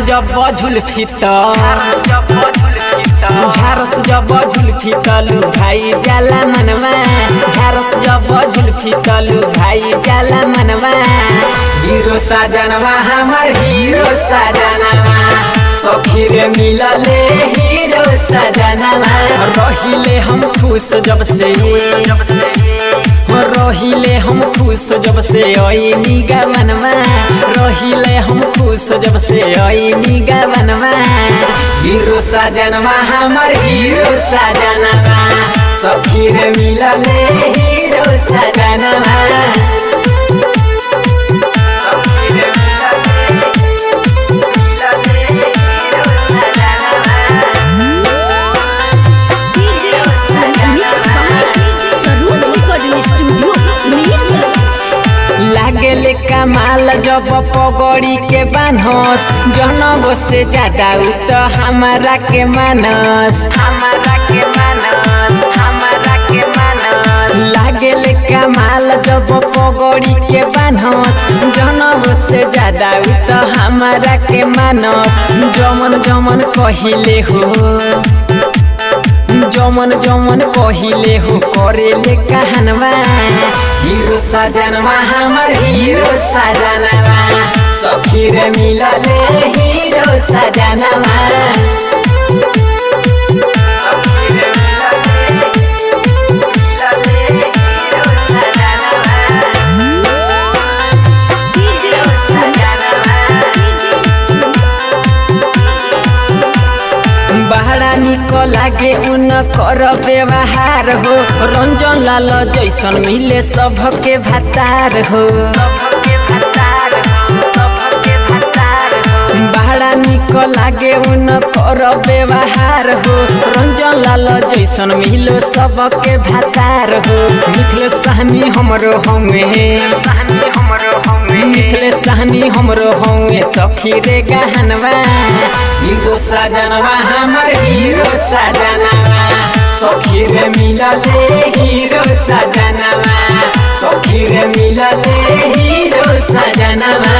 जब झुल्फी झारस जब झुल्फी तलू भाई जाला मनवा झारस जब झुल्फी तलू भाई जाला मनवा हीरो साजनवा हमार हीरो साजनवा सखी रे मिलले हीरो साजनवा रहिले हम खुश जब से रहिले हम खुश जब से ओइनी गवनवा रहिले हम खुश जब से ओइनी गवनवा हीरो साजनवा हमार हीरो साजनवा सखी रे मिलले हीरो साजनवा लागेले कमाल जब पगड़ी के बान्हस जनबो से ज्यादा उ तो हमारा के मानस लागेले कमाल जब पगड़ी के बान्हस जनबो से ज्यादा उ तो हमारा के मानस जमन जमन कहिले हो जमन जमन कहिले हो करेले कहनवा हीरो साजनवा हमार हीरो साजनवा सखी रे मिलले हीरो साजनवा बड़ा निक लागे उन कर व्यवहार हो रंजन लाल जैसन मिले सबके भतार हो बड़ा निक लागे उन कर व्यवहार हो रंजन लाल जैसन मिले सबके भतार हो मिथिलेश सहनी हमरो हमें मिथिलेश सहनी हमरो हमें सखी रे गहनवा हीरो साजनवा हमार हीरो साजनवा सखी रे मिलले हीरो साजनवा सखी रे मिलले हीरो साजनवा।